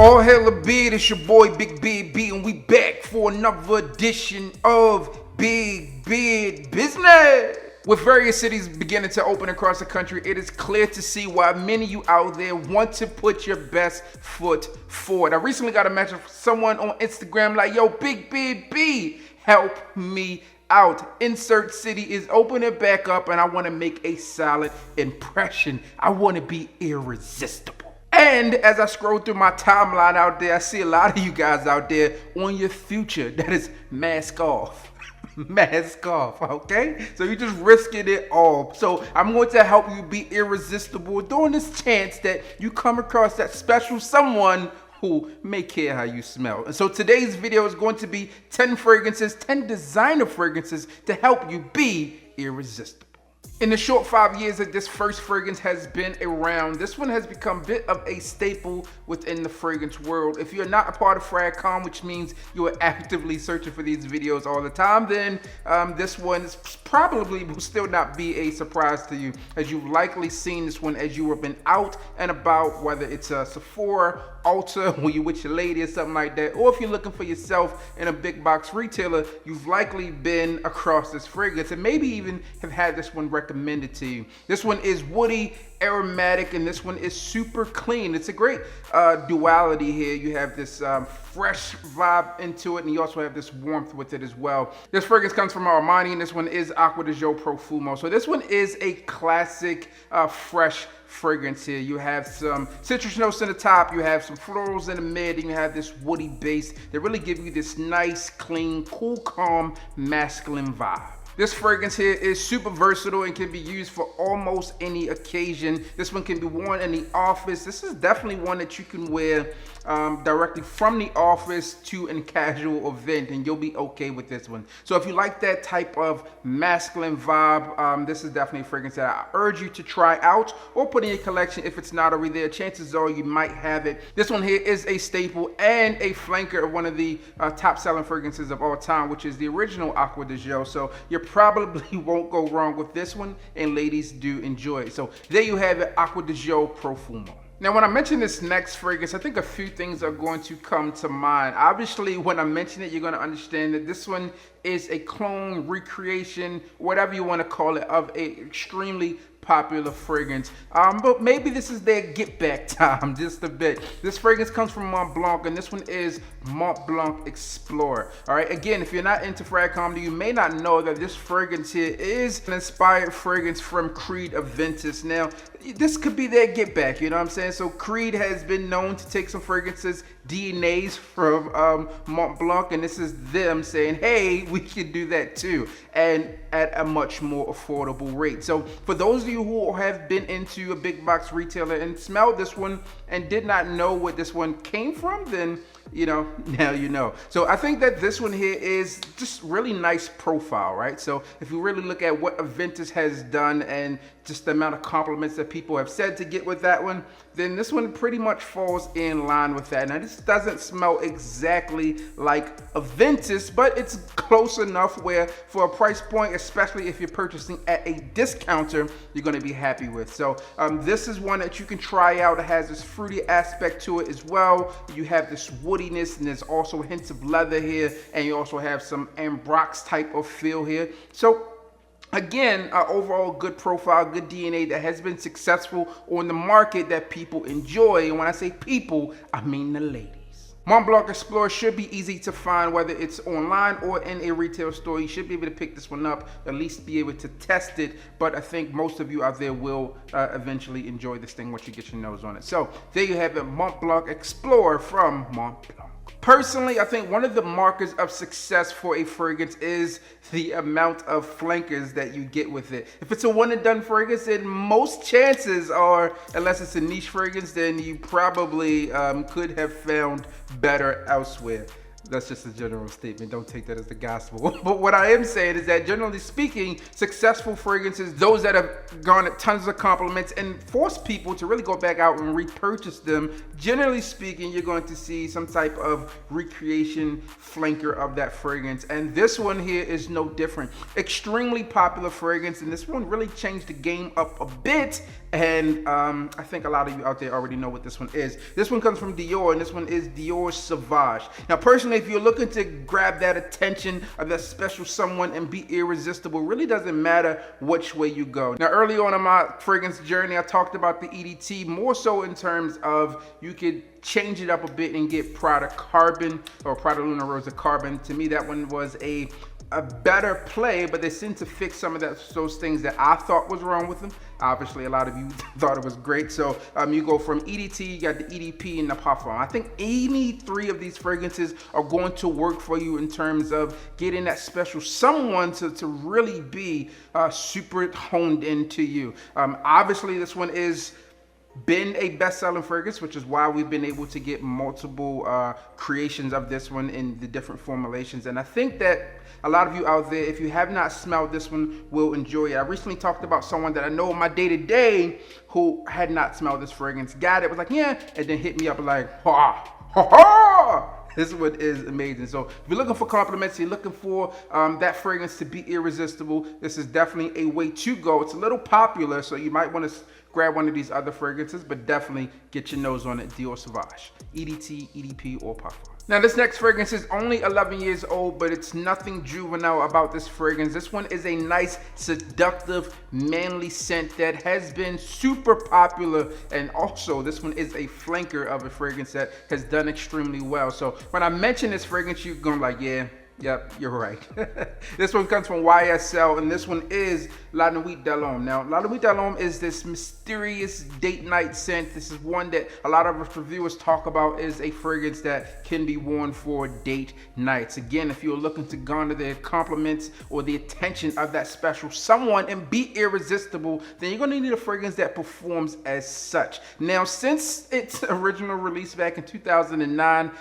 All hail a beard, it's your boy Big Beard B, and we back for another edition of Big Beard Business. With various cities beginning to open across the country, it is clear to see why many of you out there want to put your best foot forward. I recently got a message from someone on Instagram like, yo, Big Beard B, help me out. Insert city is opening back up and I want to make a solid impression. I want to be irresistible. And as I scroll through my timeline out there, I see a lot of you guys out there on your future that is mask off. Mask off, okay? So you're just risking it all. So I'm going to help you be irresistible during this chance that you come across that special someone who may care how you smell. And so today's video is going to be 10 fragrances, 10 designer fragrances to help you be irresistible. In the short 5 years that this first fragrance has been around, this one has become a bit of a staple within the fragrance world. If you're not a part of FragCom, which means you are actively searching for these videos all the time, then this one is probably will still not be a surprise to you, as you've likely seen this one as you have been out and about, whether it's a Sephora, Ulta, when you with your lady or something like that, or if you're looking for yourself in a big box retailer, you've likely been across this fragrance and maybe even have had this one recommended to you. This one is woody, aromatic, and this one is super clean. It's a great duality here. You have this fresh vibe into it, and you also have this warmth with it as well. This fragrance comes from Armani, and this one is Acqua di Gio Profumo. So this one is a classic fresh fragrance here. You have some citrus notes in the top, you have some florals in the mid, and you have this woody base that really give you this nice, clean, cool, calm, masculine vibe. This fragrance here is super versatile and can be used for almost any occasion. This one can be worn in the office. This is definitely one that you can wear directly from the office to a casual event, and you'll be okay with this one. So if you like that type of masculine vibe, this is definitely a fragrance that I urge you to try out or put in your collection if it's not already there. Chances are you might have it. This one here is a staple and a flanker of one of the top selling fragrances of all time, which is the original Acqua di Gio. So you probably won't go wrong with this one, and ladies do enjoy it. So there you have it, Acqua di Gio Profumo. Now, when I mention this next fragrance, I think a few things are going to come to mind. Obviously, when I mention it, you're going to understand that this one is a clone, recreation, whatever you want to call it, of a extremely popular fragrance. But maybe this is their get back time just a bit. This fragrance comes from Mont Blanc, and this one is Mont Blanc Explorer. All right, again, if you're not into FragCom, you may not know that this fragrance here is an inspired fragrance from Creed Aventus. Now, this could be their get back, you know what I'm saying? So Creed has been known to take some fragrances, DNAs from Mont Blanc, and this is them saying, hey, we can do that too, and at a much more affordable rate. So for those of you who have been into a big box retailer and smelled this one and did not know what this one came from, then you know, now you know. So I think that this one here is just really nice profile, right? So if you really look at what Aventus has done and just the amount of compliments that people have said to get with that one, then this one pretty much falls in line with that. Now, this doesn't smell exactly like Aventus, but it's close enough where for a price point, especially if you're purchasing at a discounter, you're gonna be happy with. So this is one that you can try out. It has this fruity aspect to it as well. You have this woodiness, and there's also hints of leather here, and you also have some Ambrox type of feel here. So again, overall good profile, good DNA that has been successful on the market that people enjoy. And when I say people, I mean the ladies. Mont Blanc Explorer should be easy to find, whether it's online or in a retail store. You should be able to pick this one up, at least be able to test it. But I think most of you out there will eventually enjoy this thing once you get your nose on it. So there you have it, Mont Blanc Explorer from Mont Blanc. Personally, I think one of the markers of success for a fragrance is the amount of flankers that you get with it. If it's a one and done fragrance, then most chances are, unless it's a niche fragrance, then you probably could have found better elsewhere. That's just a general statement. Don't take that as the gospel. But what I am saying is that generally speaking, successful fragrances, those that have garnered tons of compliments and forced people to really go back out and repurchase them, generally speaking, you're going to see some type of recreation flanker of that fragrance. And this one here is no different. Extremely popular fragrance, and this one really changed the game up a bit. And I think a lot of you out there already know what this one is. This one comes from Dior, and this one is Dior Sauvage. Now, personally, if you're looking to grab that attention of that special someone and be irresistible, really doesn't matter which way you go. Now, early on in my fragrance journey, I talked about the EDT more so in terms of you could change it up a bit and get Prada Carbon or Prada Luna Rosa Carbon. To me, that one was a better play, but they seem to fix some of those things that I thought was wrong with them. Obviously, a lot of you thought it was great. So you go from EDT, you got the EDP, and the Parfum. I think any three of these fragrances are going to work for you in terms of getting that special someone to really be super honed into you. Obviously, this one is been a best-selling fragrance, which is why we've been able to get multiple creations of this one in the different formulations. And I think that a lot of you out there, if you have not smelled this one, will enjoy it. I recently talked about someone that I know in my day-to-day who had not smelled this fragrance, got it, was like, yeah, and then hit me up like, ha, ha, ha. This one is amazing. So if you're looking for compliments, you're looking for that fragrance to be irresistible, this is definitely a way to go. It's a little popular, so you might want to grab one of these other fragrances, but definitely get your nose on it. Dior Sauvage, EDT, EDP, or Parfum. Now, this next fragrance is only 11 years old, but it's nothing juvenile about this fragrance. This one is a nice, seductive, manly scent that has been super popular. And also, this one is a flanker of a fragrance that has done extremely well. So when I mention this fragrance, you're going like, yeah, yep, you're right. This one comes from YSL, and this one is La Nuit de l'Homme. Now, La Nuit de l'Homme is this mysterious date night scent. This is one that a lot of us reviewers talk about is a fragrance that can be worn for date nights. Again, if you're looking to garner the compliments or the attention of that special someone and be irresistible, then you're going to need a fragrance that performs as such. Now, since its original release back in 2009,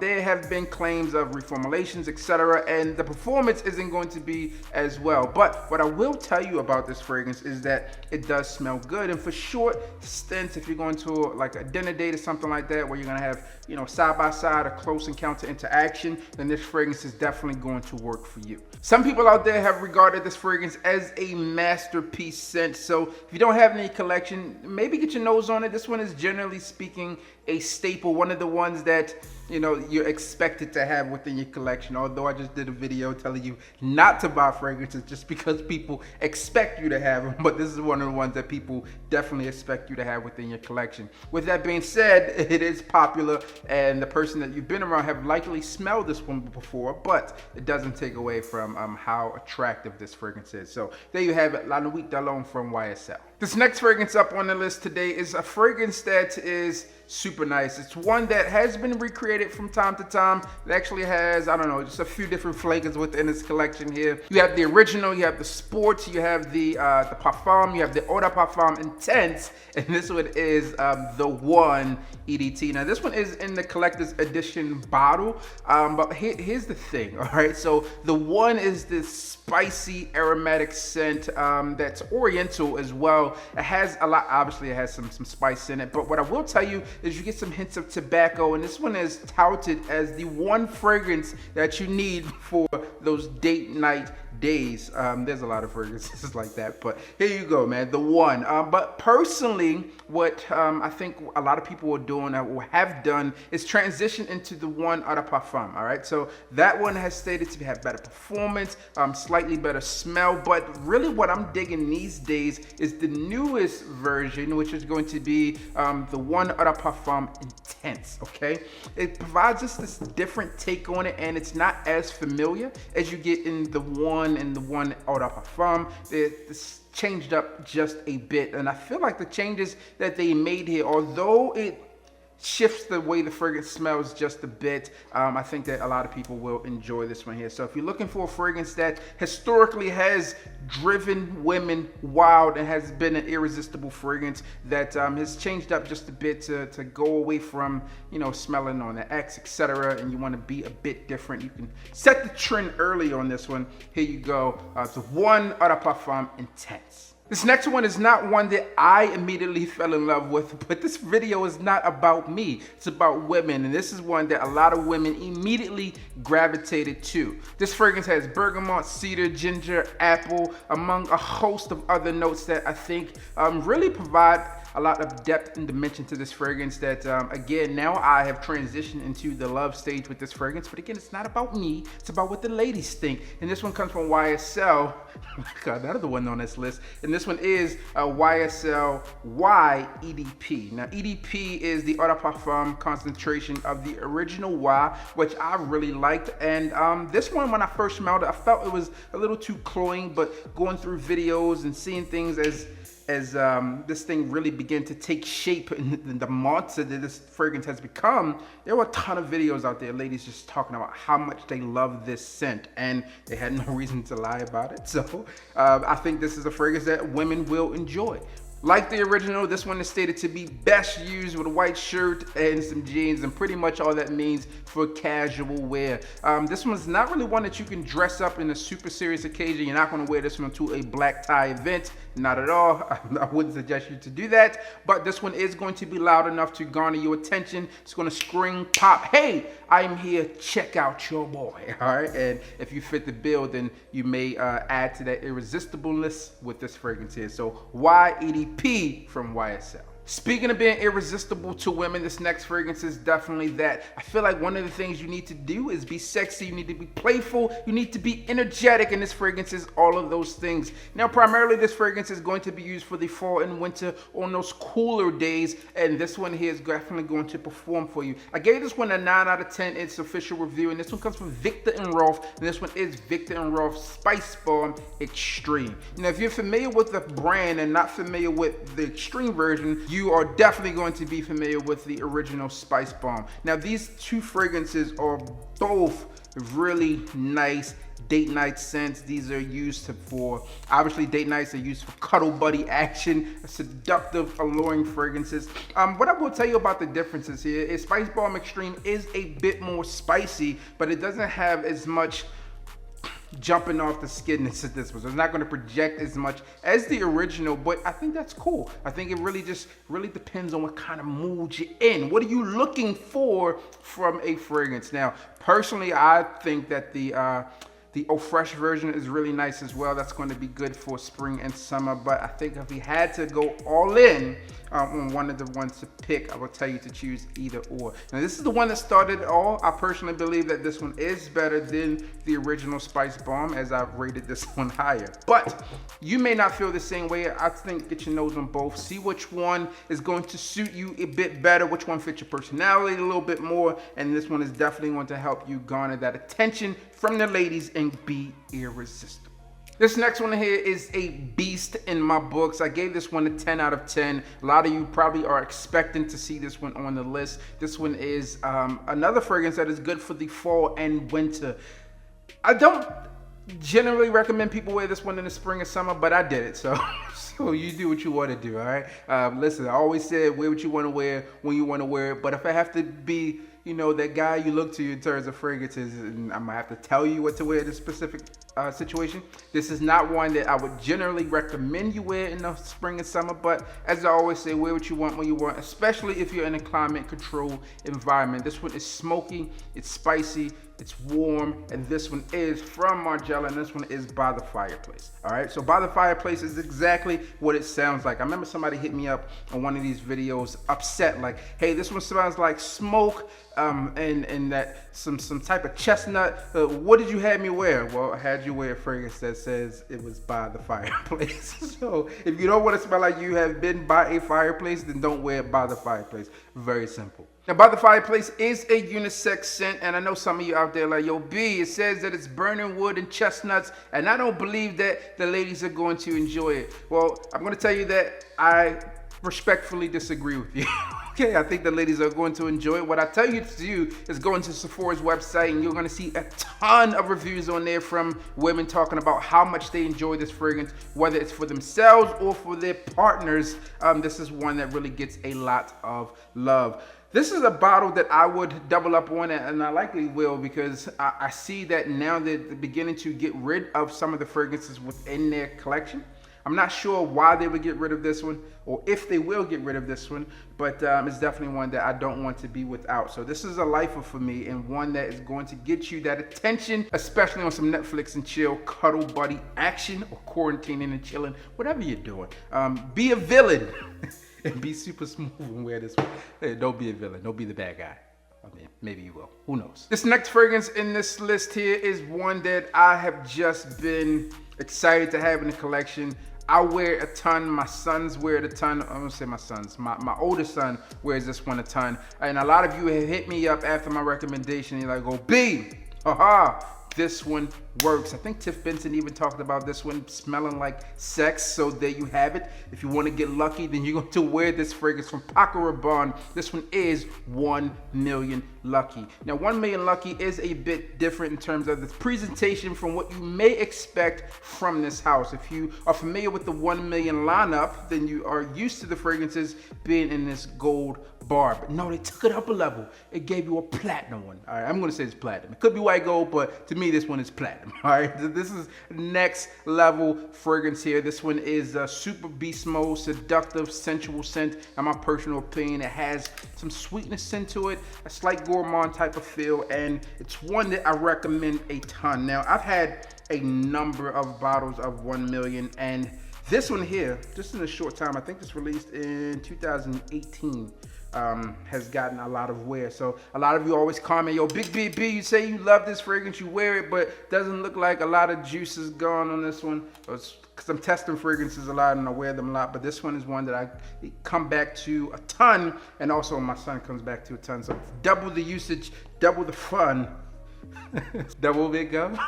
there have been claims of reformulations, etc., and the performance isn't going to be as well. But what I will tell you about this fragrance is that it does smell good, and for short stints, if you're going to like a dinner date or something like that where you're going to have, you know, side by side a close encounter interaction, then this fragrance is definitely going to work for you. Some people out there have regarded this fragrance as a masterpiece scent, so if you don't have any collection, maybe get your nose on it. This one is generally speaking a staple, one of the ones that, you know, you're expected to have within your collection. Although I just did a video telling you not to buy fragrances just because people expect you to have them, but this is one of the ones that people definitely expect you to have within your collection. With that being said, it is popular, and the person that you've been around have likely smelled this one before, but it doesn't take away from how attractive this fragrance is. So there you have it, La Nuit de l'Homme from YSL. This next fragrance up on the list today is a fragrance that is super nice. It's one that has been recreated from time to time. It actually has, I don't know, just a few different flavors within its collection here. You have the original, you have the sports, you have the parfum, you have the eau de parfum intense, and this one is the one EDT. Now this one is in the collector's edition bottle, but here's the thing, all right? So the one is this spicy aromatic scent that's oriental as well. It has a lot, obviously it has some spice in it, but what I will tell you is you get some hints of tobacco, and this one is touted as the one fragrance that you need for those date night days. There's a lot of fragrances like that, but here you go, man, the one. But personally, what I think a lot of people are doing or have done is transition into the one eau de parfum. All right, so that one has stated to have better performance, slightly better smell, but really what I'm digging these days is the newest version, which is going to be the one eau de parfum intense. Okay, it provides us this different take on it, and it's not as familiar as you get in the one and the one eau de parfum. It's changed up just a bit, and I feel like the changes that they made here, although it shifts the way the fragrance smells just a bit. I think that a lot of people will enjoy this one here. So if you're looking for a fragrance that historically has driven women wild and has been an irresistible fragrance that has changed up just a bit to go away from, you know, smelling on the X, etc., and you want to be a bit different, you can set the trend early on this one. Here you go. It's one Eau de Parfum Intense. This next one is not one that I immediately fell in love with, but this video is not about me. It's about women, and this is one that a lot of women immediately gravitated to. This fragrance has bergamot, cedar, ginger, apple, among a host of other notes that I think really provide a lot of depth and dimension to this fragrance that, again, now I have transitioned into the love stage with this fragrance. But again, it's not about me. It's about what the ladies think. And this one comes from YSL. God, that is the one on this list. And this one is YSL Y EDP. Now, EDP is the Eau de Parfum concentration of the original Y, which I really liked. And this one, when I first smelled it, I felt it was a little too cloying, but going through videos and seeing things as this thing really began to take shape in the monster that this fragrance has become, there were a ton of videos out there, ladies just talking about how much they love this scent, and they had no reason to lie about it. So I think this is a fragrance that women will enjoy. Like the original, this one is stated to be best used with a white shirt and some jeans, and pretty much all that means for casual wear. This one's not really one that you can dress up in a super serious occasion. You're not going to wear this one to a black tie event. Not at all. I wouldn't suggest you to do that. But this one is going to be loud enough to garner your attention. It's going to scream, pop, hey, I'm here, check out your boy. All right, and if you fit the bill, then you may add to that irresistibleness with this fragrance here. So YEDP from YSL. Speaking of being irresistible to women, this next fragrance is definitely that. I feel like one of the things you need to do is be sexy, you need to be playful, you need to be energetic, and this fragrance is all of those things. Now, primarily this fragrance is going to be used for the fall and winter on those cooler days, and this one here is definitely going to perform for you. I gave this one a 9 out of 10 in its official review, and this one comes from Viktor & Rolf, and this one is Viktor & Rolf Spice Bomb Extreme. Now, if you're familiar with the brand and not familiar with the extreme version, you are definitely going to be familiar with the original Spice Bomb. Now, these two fragrances are both really nice date night scents. These are used for, obviously, date nights are used for cuddle buddy action, seductive, alluring fragrances. What I will tell you about the differences here is Spice Bomb Extreme is a bit more spicy, but it doesn't have as much jumping off the skin as this was. It's not going to project as much as the original, but I think that's cool. I think it really depends on what kind of mood you're in. What are you looking for from a fragrance? Now, personally, I think that the Eau Fresh version is really nice as well. That's going to be good for spring and summer, but I think if we had to go all in on one of the ones to pick, I will tell you to choose either or. Now, this is the one that started it all. I personally believe that this one is better than the original Spice Bomb, as I've rated this one higher. But you may not feel the same way. I think get your nose on both. See which one is going to suit you a bit better, which one fits your personality a little bit more, and this one is definitely going to help you garner that attention from the ladies and be irresistible. This next one here is a beast in my books. I gave this one a 10 out of 10. A lot of you probably are expecting to see this one on the list. This one is another fragrance that is good for the fall and winter. I don't generally recommend people wear this one in the spring or summer, but I did it, so you do what you want to do, all right? Listen, I always said wear what you want to wear when you want to wear it, but if I have to be, you know, that guy you look to in terms of fragrances, and I'm gonna have to tell you what to wear in this specific situation, this is not one that I would generally recommend you wear in the spring and summer, but as I always say, wear what you want when you want, especially if you're in a climate control environment. This one is smoky, it's spicy, it's warm, and this one is from Margiela, and this one is By the Fireplace. All right, so By the Fireplace is exactly what it sounds like. I remember somebody hit me up on one of these videos upset, like, hey, this one smells like smoke and that some type of chestnut. What did you have me wear? Well, I had you wear a fragrance that says it was by the fireplace. So if you don't want to smell like you have been by a fireplace, then don't wear it by the fireplace. Very simple. Now, By the Fireplace is a unisex scent, and I know some of you out there like, yo, B, it says that it's burning wood and chestnuts, and I don't believe that the ladies are going to enjoy it. Well, I'm going to tell you that I respectfully disagree with you. Okay, I think the ladies are going to enjoy it. What I tell you to do is go into Sephora's website and you're going to see a ton of reviews on there from women talking about how much they enjoy this fragrance, whether it's for themselves or for their partners. This is one that really gets a lot of love. This is a bottle that I would double up on, and I likely will, because I see that now they're beginning to get rid of some of the fragrances within their collection. I'm not sure why they would get rid of this one, or if they will get rid of this one, but it's definitely one that I don't want to be without. So this is a lifer for me, and one that is going to get you that attention, especially on some Netflix and chill, cuddle buddy action, or quarantining and chilling, whatever you're doing. Be a villain and be super smooth and wear this one. Hey, don't be a villain, don't be the bad guy. I mean, maybe you will, who knows. This next fragrance in this list here is one that I have just been excited to have in the collection. I wear it a ton, my sons wear it a ton. I'm gonna say my sons, my oldest son wears this one a ton. And a lot of you have hit me up after my recommendation. You're like, oh, B, haha, this one works. I think Tiff Benson even talked about this one smelling like sex, so there you have it. If you want to get lucky, then you're going to wear this fragrance from Paco Rabanne. This one is 1 million lucky. Now 1 million lucky is a bit different in terms of the presentation from what you may expect from this house. If you are familiar with the 1 million lineup, then you are used to the fragrances being in this gold bar. But no, they took it up a level. It gave you a platinum one. All right, I'm going to say it's platinum. It could be white gold, but to me this one is platinum. All right, this is next level fragrance here. This one is super beast mode, seductive, sensual scent. In my personal opinion, it has some sweetness into it, a slight gourmand type of feel, and it's one that I recommend a ton. Now, I've had a number of bottles of 1 million, and this one here, just in a short time, I think it's released in 2018. Has gotten a lot of wear. So a lot of you always comment, yo, Big B, you say you love this fragrance, you wear it, but doesn't look like a lot of juice is gone on this one. Because I'm testing fragrances a lot and I wear them a lot, but this one is one that I come back to a ton, and also my son comes back to a ton. So double the usage, double the fun. Double big gum?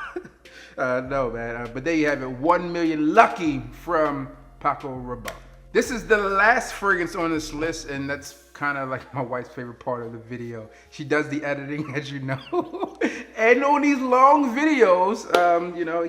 No, man. But there you have it, 1 million lucky from Paco Rabanne. This is the last fragrance on this list, and that's kind of like my wife's favorite part of the video. She does the editing, as you know. And on these long videos, you know,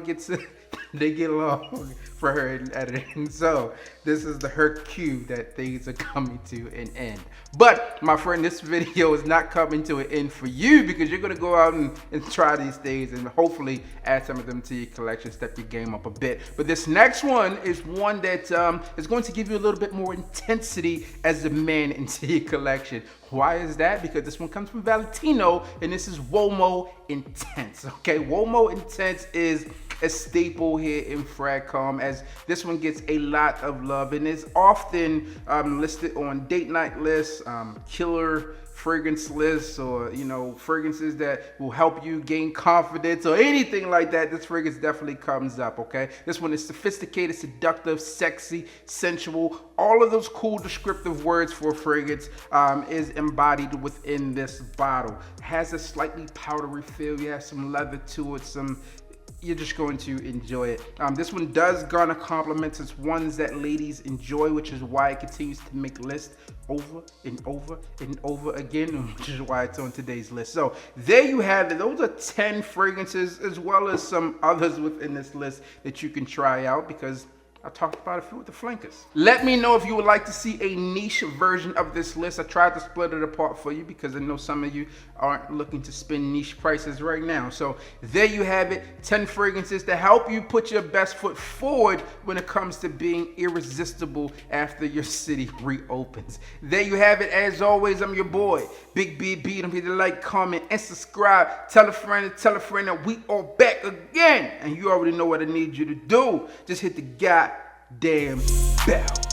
they get long for her in editing. So this is her cue that things are coming to an end. But my friend, this video is not coming to an end for you, because you're gonna go out and try these things and hopefully add some of them to your collection, step your game up a bit. But this next one is one that is going to give you a little bit more intensity as a man into your collection. Why is that? Because this one comes from Valentino, and this is Uomo Intense. Okay, Uomo Intense is a staple here in Fragcom, as this one gets a lot of love and is often listed on date night lists, killer fragrance lists, or, you know, fragrances that will help you gain confidence or anything like that. This fragrance definitely comes up. Okay, this one is sophisticated, seductive, sexy, sensual, all of those cool descriptive words for a fragrance is embodied within this bottle. It has a slightly powdery feel, you have some leather to it, you're just going to enjoy it. This one does garner compliments. It's ones that ladies enjoy, which is why it continues to make lists over and over and over again, which is why it's on today's list. So there you have it. Those are 10 fragrances, as well as some others within this list that you can try out, because I talked about a few with the flankers. Let me know if you would like to see a niche version of this list. I tried to split it apart for you because I know some of you aren't looking to spend niche prices right now. So there you have it, 10 fragrances to help you put your best foot forward when it comes to being irresistible after your city reopens. There you have it. As always, I'm your boy, Big B. Don't forget to like, comment, and subscribe. Tell a friend that we are back again. And you already know what I need you to do. Just hit the goddamn bell.